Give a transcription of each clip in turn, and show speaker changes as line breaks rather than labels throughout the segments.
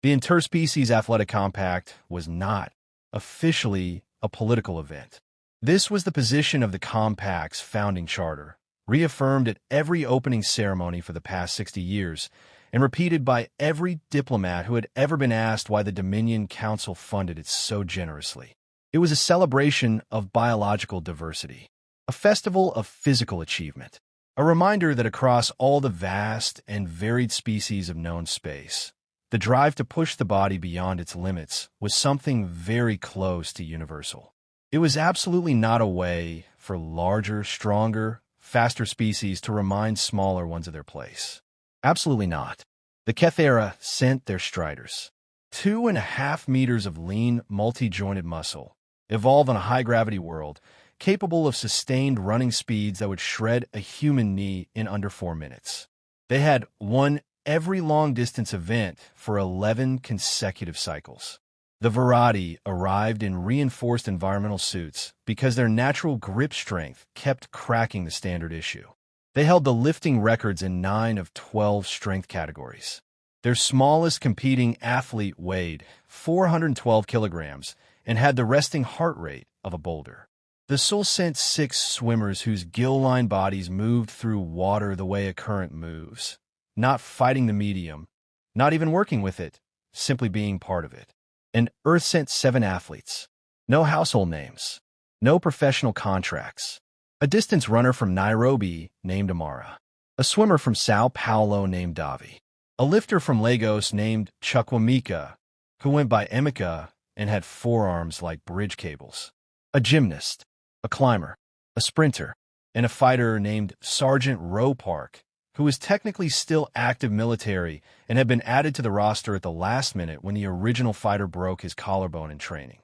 The Interspecies Athletic Compact was not officially a political event. This was the position of the Compact's founding charter, reaffirmed at every opening ceremony for the past 60 years, and repeated by every diplomat who had ever been asked why the Dominion Council funded it so generously. It was a celebration of biological diversity, a festival of physical achievement, a reminder that across all the vast and varied species of known space, the drive to push the body beyond its limits was something very close to universal. It was absolutely not a way for larger, stronger, faster species to remind smaller ones of their place. Absolutely not. The Kethera sent their striders. 2.5 meters of lean, multi-jointed muscle, evolved on a high-gravity world, capable of sustained running speeds that would shred a human knee in under 4 minutes. They had won every long-distance event for 11 consecutive cycles. The Verratti arrived in reinforced environmental suits because their natural grip strength kept cracking the standard issue. They held the lifting records in 9 of 12 strength categories. Their smallest competing athlete weighed 412 kilograms and had the resting heart rate of a boulder. The Sul sent 6 swimmers whose gill-lined bodies moved through water the way a current moves, not fighting the medium, not even working with it, simply being part of it. And Earth sent 7 athletes. No household names, no professional contracts. A distance runner from Nairobi named Amara. A swimmer from São Paulo named Davi. A lifter from Lagos named Emeka, who went by Emeka and had forearms like bridge cables. A gymnast, a climber, a sprinter, and a fighter named Sergeant Rho Park, who was technically still active military and had been added to the roster at the last minute when the original fighter broke his collarbone in training.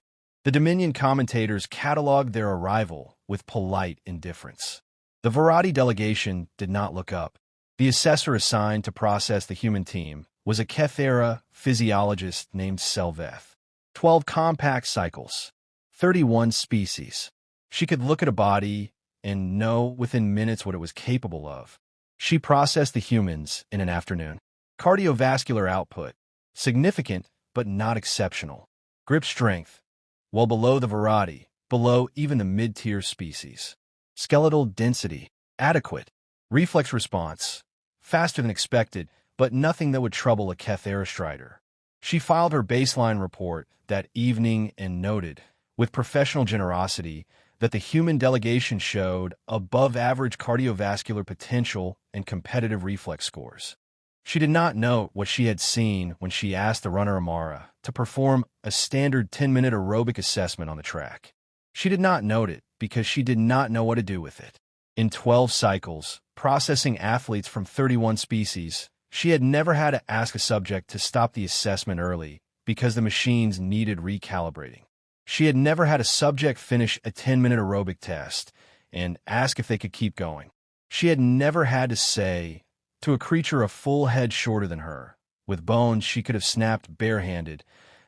The Dominion commentators cataloged their arrival with polite indifference. The Verratti delegation did not look up. The assessor assigned to process the human team was a Kethera physiologist named Selveth. 12 compact cycles, 31 species. She could look at a body and know within minutes what it was capable of. She processed the humans in an afternoon. Cardiovascular output, significant but not exceptional. Grip strength, well below the Verratti, below even the mid-tier species. Skeletal density, adequate. Reflex response, faster than expected, but nothing that would trouble a Kethera strider. She filed her baseline report that evening and noted, with professional generosity, that the human delegation showed above-average cardiovascular potential and competitive reflex scores. She did not know what she had seen when she asked the runner Amara to perform a standard 10-minute aerobic assessment on the track. She did not note it because she did not know what to do with it. In 12 cycles, processing athletes from 31 species, she had never had to ask a subject to stop the assessment early because the machines needed recalibrating. She had never had a subject finish a 10-minute aerobic test and ask if they could keep going. She had never had to say to a creature a full head shorter than her, with bones she could have snapped barehanded,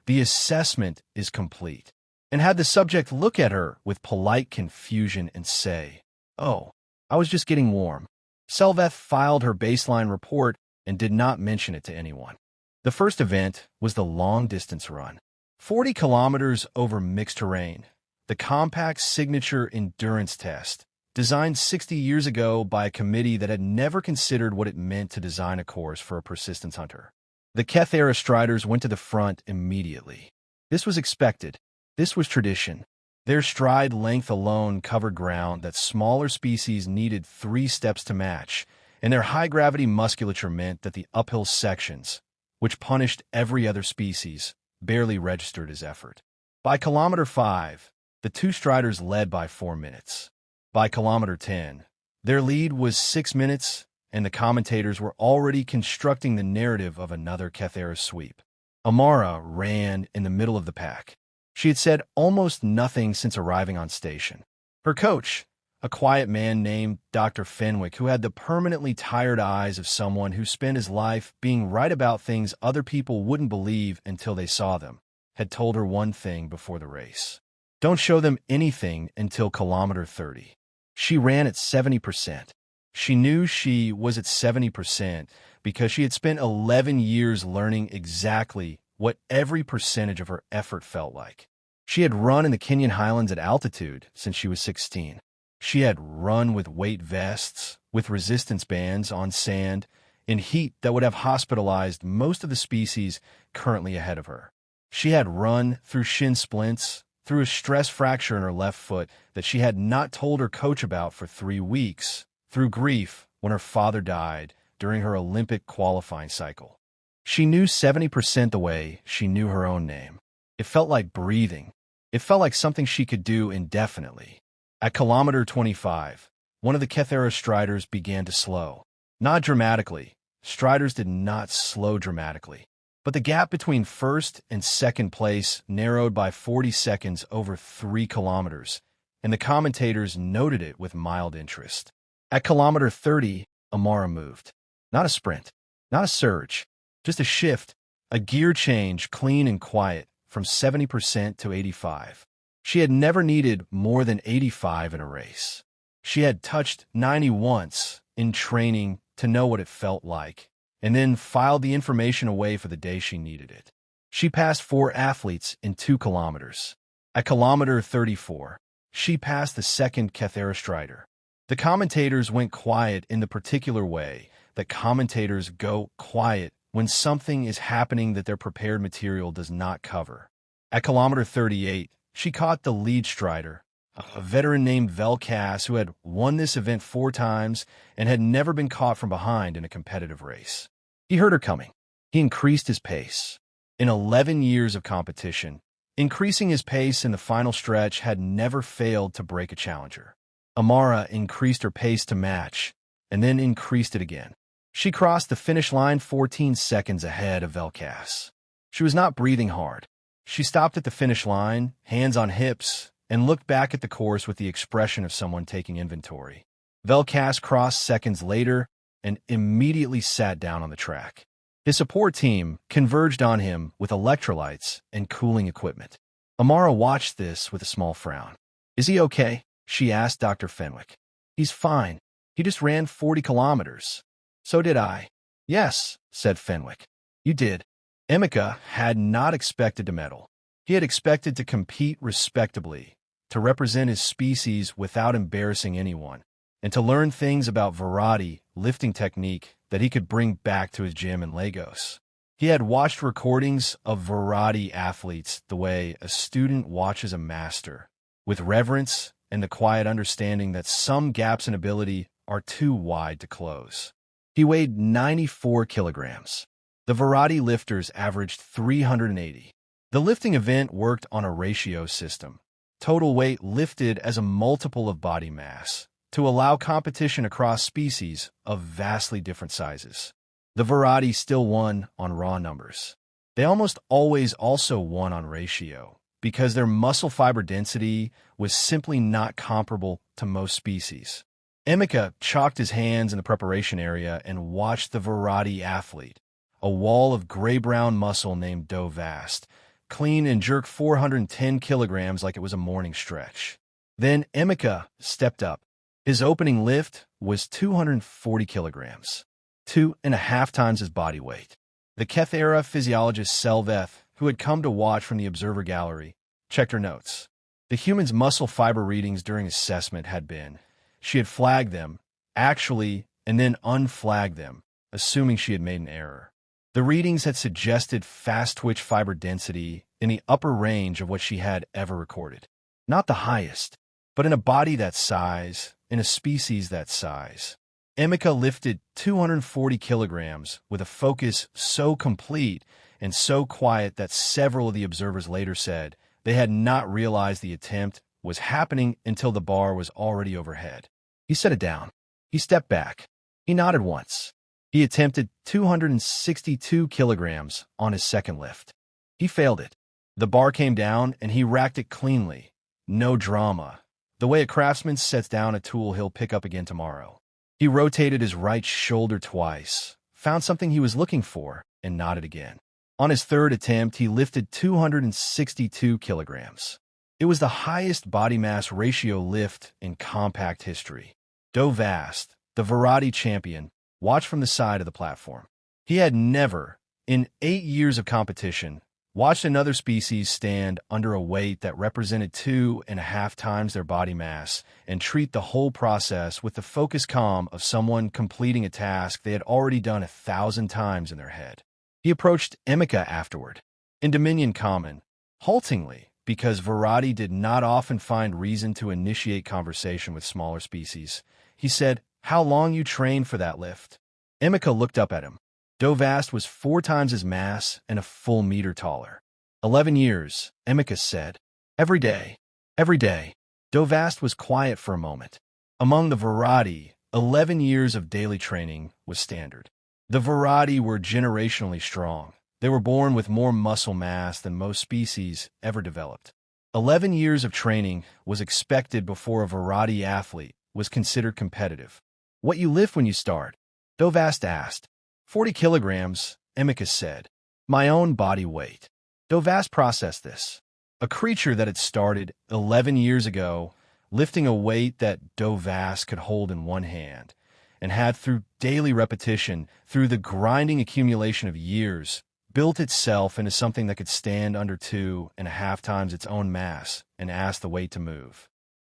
"The assessment is complete," and had the subject look at her with polite confusion and say, "Oh, I was just getting warm." Selveth filed her baseline report and did not mention it to anyone. The first event was the long-distance run. 40 kilometers over mixed terrain, the Compact's signature endurance test, designed 60 years ago by a committee that had never considered what it meant to design a course for a persistence hunter. The Kethera striders went to the front immediately. This was expected. This was tradition. Their stride length alone covered ground that smaller species needed 3 steps to match, and their high-gravity musculature meant that the uphill sections, which punished every other species, barely registered as effort. By kilometer 5, the 2 striders led by 4 minutes. By kilometer 10, their lead was 6 minutes, and the commentators were already constructing the narrative of another Kethera sweep. Amara ran in the middle of the pack. She had said almost nothing since arriving on station. Her coach, a quiet man named Dr. Fenwick, who had the permanently tired eyes of someone who spent his life being right about things other people wouldn't believe until they saw them, had told her one thing before the race. Don't show them anything until kilometer 30. She ran at 70%. She knew she was at 70% because she had spent 11 years learning exactly what every percentage of her effort felt like. She had run in the Kenyan highlands at altitude since she was 16. She had run with weight vests, with resistance bands on sand, in heat that would have hospitalized most of the species currently ahead of her. She had run through shin splints, through a stress fracture in her left foot that she had not told her coach about for 3 weeks, through grief when her father died during her Olympic qualifying cycle. She knew 70% the way she knew her own name. It felt like breathing. It felt like something she could do indefinitely. At kilometer 25, one of the Kethera striders began to slow. Not dramatically. Striders did not slow dramatically. But the gap between first and second place narrowed by 40 seconds over 3 kilometers, and the commentators noted it with mild interest. At kilometer 30, Amara moved. Not a sprint, not a surge, just a shift, a gear change, clean and quiet, from 70% to 85%. She had never needed more than 85 in a race. She had touched 90 once in training to know what it felt like, and then filed the information away for the day she needed it. She passed 4 athletes in 2 kilometers. At kilometer 34, she passed the second Kethera strider. The commentators went quiet in the particular way that commentators go quiet when something is happening that their prepared material does not cover. At kilometer 38, she caught the lead strider, a veteran named Velkas who had won this event 4 times and had never been caught from behind in a competitive race. He heard her coming. He increased his pace. In 11 years of competition, increasing his pace in the final stretch had never failed to break a challenger. Amara increased her pace to match, and then increased it again. She crossed the finish line 14 seconds ahead of Velkas. She was not breathing hard. She stopped at the finish line, hands on hips, and looked back at the course with the expression of someone taking inventory. Velkas crossed seconds later and immediately sat down on the track. His support team converged on him with electrolytes and cooling equipment. Amara watched this with a small frown. "Is he okay?" she asked Dr. Fenwick. "He's fine. He just ran 40 kilometers. So did I." "Yes," said Fenwick. "You did." Emeka had not expected to medal. He had expected to compete respectably, to represent his species without embarrassing anyone, and to learn things about variety lifting technique that he could bring back to his gym in Lagos. He had watched recordings of variety athletes the way a student watches a master, with reverence and the quiet understanding that some gaps in ability are too wide to close. He weighed 94 kilograms. The variety lifters averaged 380. The lifting event worked on a ratio system, total weight lifted as a multiple of body mass, to allow competition across species of vastly different sizes. The variety still won on raw numbers. They almost always also won on ratio, because their muscle fiber density was simply not comparable to most species. Emeka chalked his hands in the preparation area and watched the variety athlete, a wall of gray-brown muscle named Davi, clean and jerk 410 kilograms like it was a morning stretch. Then Emeka stepped up. His opening lift was 240 kilograms, 2.5 times his body weight. The Kethera physiologist Selveth, who had come to watch from the observer gallery, checked her notes. The human's muscle fiber readings during assessment had been. She had flagged them, actually, and then unflagged them, assuming she had made an error. The readings had suggested fast twitch fiber density in the upper range of what she had ever recorded. Not the highest, but in a body that size, in a species that size. Emeka lifted 240 kilograms with a focus so complete and so quiet that several of the observers later said they had not realized the attempt was happening until the bar was already overhead. He set it down. He stepped back. He nodded once. He attempted 262 kilograms on his second lift. He failed it. The bar came down and he racked it cleanly. No drama. The way a craftsman sets down a tool he'll pick up again tomorrow. He rotated his right shoulder twice, found something he was looking for, and nodded again. On his third attempt, he lifted 262 kilograms. It was the highest body mass ratio lift in compact history. Davi, the variety champion, watched from the side of the platform. He had never, in 8 years of competition, watched another species stand under a weight that represented 2.5 times their body mass and treat the whole process with the focused calm of someone completing a task they had already done 1,000 times in their head. He approached Emeka afterward, in Dominion Common, haltingly, because Virati did not often find reason to initiate conversation with smaller species. He said, "How long you trained for that lift?" Emeka looked up at him. Davi was 4 times his mass and a full meter taller. 11 years, Emeka said. Every day. Every day. Davi was quiet for a moment. Among the Virati, 11 years of daily training was standard. The Virati were generationally strong. They were born with more muscle mass than most species ever developed. 11 years of training was expected before a Virati athlete was considered competitive. What you lift when you start? Davi asked. 40 kilograms, Emeka said. My own body weight. Davi processed this. A creature that had started 11 years ago, lifting a weight that Davi could hold in one hand, and had through daily repetition, through the grinding accumulation of years, built itself into something that could stand under 2.5 times its own mass and asked the weight to move.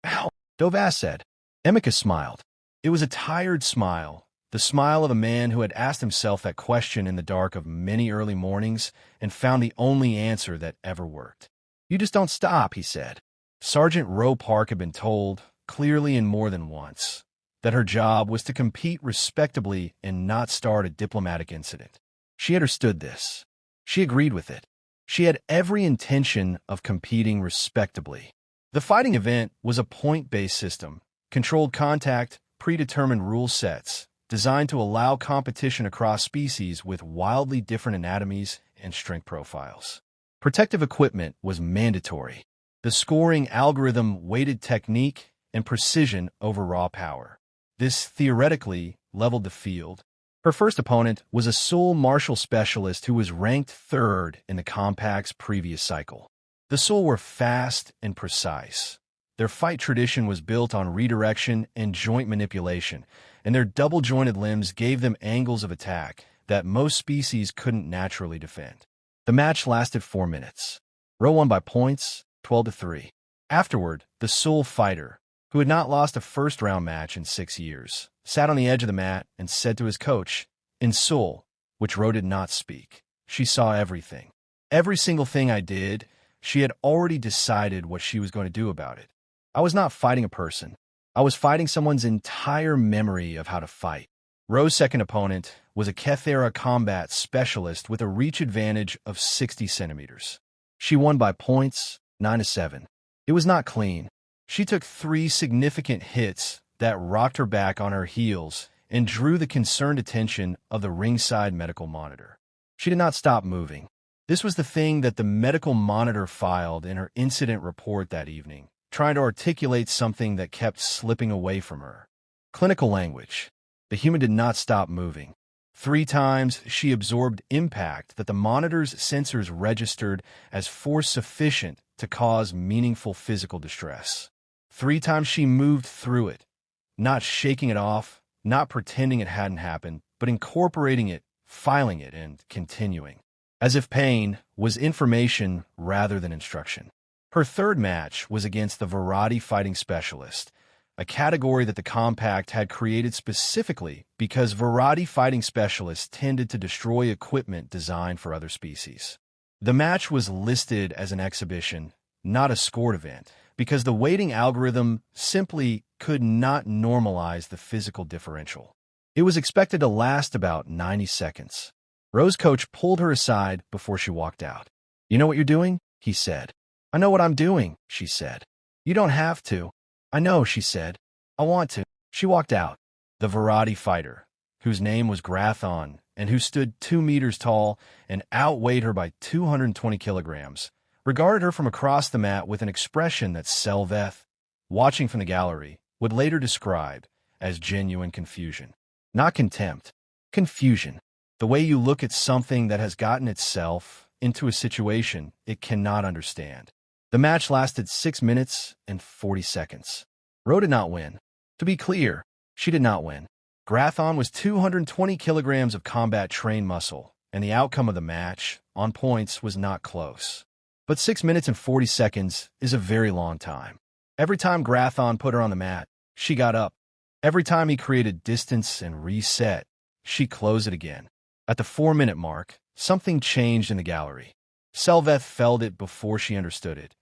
Ow, Davi said. Emeka smiled. It was a tired smile. The smile of a man who had asked himself that question in the dark of many early mornings and found the only answer that ever worked. You just don't stop, he said. Sergeant Rho Park had been told, clearly and more than once, that her job was to compete respectably and not start a diplomatic incident. She understood this. She agreed with it. She had every intention of competing respectably. The fighting event was a point-based system, controlled contact, predetermined rule sets, designed to allow competition across species with wildly different anatomies and strength profiles. Protective equipment was mandatory. The scoring algorithm weighted technique and precision over raw power. This theoretically leveled the field. Her first opponent was a Seoul martial specialist who was ranked 3rd in the compact's previous cycle. The Seoul were fast and precise. Their fight tradition was built on redirection and joint manipulation, and their double-jointed limbs gave them angles of attack that most species couldn't naturally defend. The match lasted 4 minutes. Rho won by points, 12-3. Afterward, the Seoul fighter, who had not lost a first-round match in 6 years, sat on the edge of the mat and said to his coach, in Seoul, which Rho did not speak, she saw everything. Every single thing I did, she had already decided what she was going to do about it. I was not fighting a person. I was fighting someone's entire memory of how to fight. Rho's second opponent was a Kethera combat specialist with a reach advantage of 60 centimeters. She won by points, 9-7. It was not clean. She took 3 significant hits that rocked her back on her heels and drew the concerned attention of the ringside medical monitor. She did not stop moving. This was the thing that the medical monitor filed in her incident report that evening, trying to articulate something that kept slipping away from her. Clinical language. The human did not stop moving. 3 times she absorbed impact that the monitor's sensors registered as force sufficient to cause meaningful physical distress. 3 times she moved through it, not shaking it off, not pretending it hadn't happened, but incorporating it, filing it, and continuing, as if pain was information rather than instruction. Her third match was against the Virati fighting specialist, a category that the compact had created specifically because Virati fighting specialists tended to destroy equipment designed for other species. The match was listed as an exhibition, not a scored event, because the weighting algorithm simply could not normalize the physical differential. It was expected to last about 90 seconds. Rho's coach pulled her aside before she walked out. "You know what you're doing?" he said. "I know what I'm doing," she said. "You don't have to." "I know," she said. "I want to." She walked out. The Virati fighter, whose name was Grathon and who stood 2 meters tall and outweighed her by 220 kilograms, regarded her from across the mat with an expression that Selveth, watching from the gallery, would later describe as genuine confusion. Not contempt. Confusion. The way you look at something that has gotten itself into a situation it cannot understand. The match lasted 6 minutes and 40 seconds. Rho did not win. To be clear, she did not win. Grathon was 220 kilograms of combat trained muscle and the outcome of the match, on points, was not close. But 6 minutes and 40 seconds is a very long time. Every time Grathon put her on the mat, she got up. Every time he created distance and reset, she closed it again. At the 4-minute mark, something changed in the gallery. Selveth felt it before she understood it.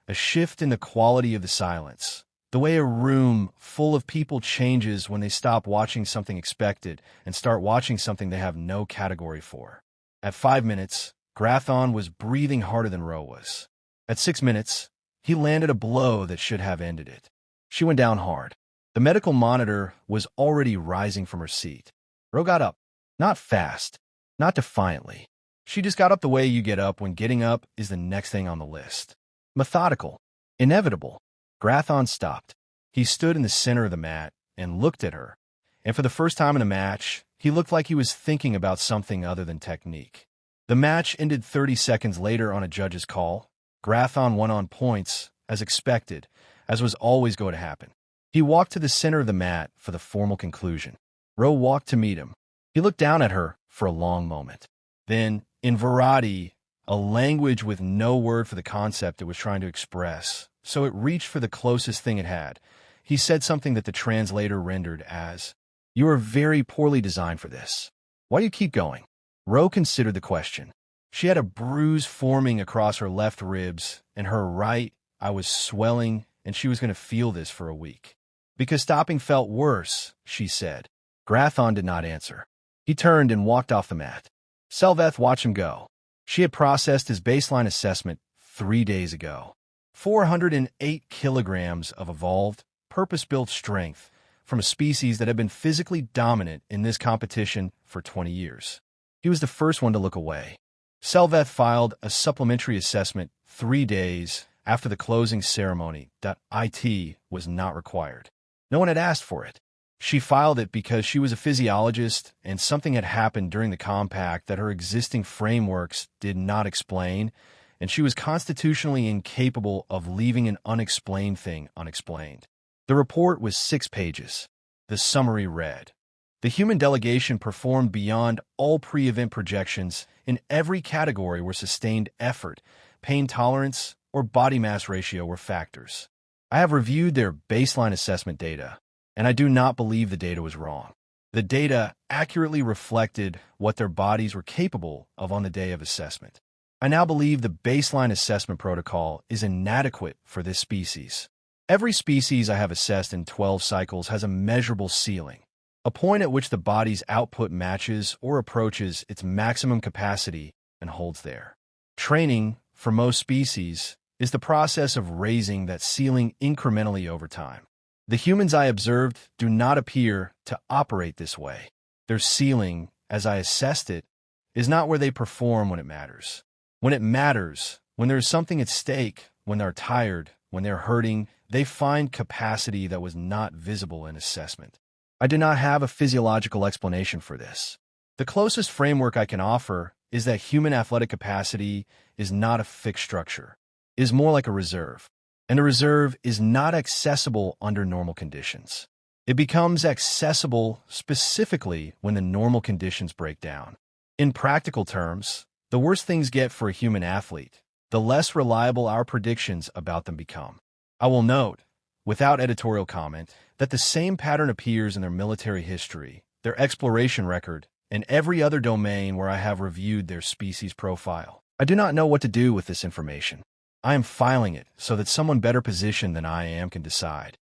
A shift in the quality of the silence. The way a room full of people changes when they stop watching something expected and start watching something they have no category for. At 5 minutes, Grathon was breathing harder than Rho was. At 6 minutes, he landed a blow that should have ended it. She went down hard. The medical monitor was already rising from her seat. Rho got up. Not fast. Not defiantly. She just got up the way you get up when getting up is the next thing on the list. Methodical. Inevitable. Grathon stopped. He stood in the center of the mat and looked at her. And for the first time in a match, he looked like he was thinking about something other than technique. The match ended 30 seconds later on a judge's call. Grathon won on points, as expected, as was always going to happen. He walked to the center of the mat for the formal conclusion. Rho walked to meet him. He looked down at her for a long moment. Then, in Varadi, a language with no word for the concept it was trying to express, so it reached for the closest thing it had. He said something that the translator rendered as, "You are very poorly designed for this. Why do you keep going?" Rho considered the question. She had a bruise forming across her left ribs, and her right eye was swelling, and she was going to feel this for a week. "Because stopping felt worse," she said. Grathon did not answer. He turned and walked off the mat. Selveth watched him go. She had processed his baseline assessment 3 days ago. 408 kilograms of evolved, purpose-built strength from a species that had been physically dominant in this competition for 20 years. He was the first one to look away. Selveth filed a supplementary assessment 3 days after the closing ceremony that IT was not required. No one had asked for it. She filed it because she was a physiologist and something had happened during the compact that her existing frameworks did not explain, and she was constitutionally incapable of leaving an unexplained thing unexplained. The report was 6 pages. The summary read, "The human delegation performed beyond all pre-event projections in every category where sustained effort, pain tolerance, or body mass ratio were factors. I have reviewed their baseline assessment data, and I do not believe the data was wrong. The data accurately reflected what their bodies were capable of on the day of assessment. I now believe the baseline assessment protocol is inadequate for this species. Every species I have assessed in 12 cycles has a measurable ceiling, a point at which the body's output matches or approaches its maximum capacity and holds there. Training, for most species, is the process of raising that ceiling incrementally over time. The humans I observed do not appear to operate this way. Their ceiling, as I assessed it, is not where they perform when it matters. When it matters, when there is something at stake, when they're tired, when they're hurting, they find capacity that was not visible in assessment. I do not have a physiological explanation for this. The closest framework I can offer is that human athletic capacity is not a fixed structure. It is more like a reserve. And the reserve is not accessible under normal conditions. It becomes accessible specifically when the normal conditions break down. In practical terms, the worse things get for a human athlete, the less reliable our predictions about them become. I will note, without editorial comment, that the same pattern appears in their military history, their exploration record, and every other domain where I have reviewed their species profile. I do not know what to do with this information. I am filing it so that someone better positioned than I am can decide.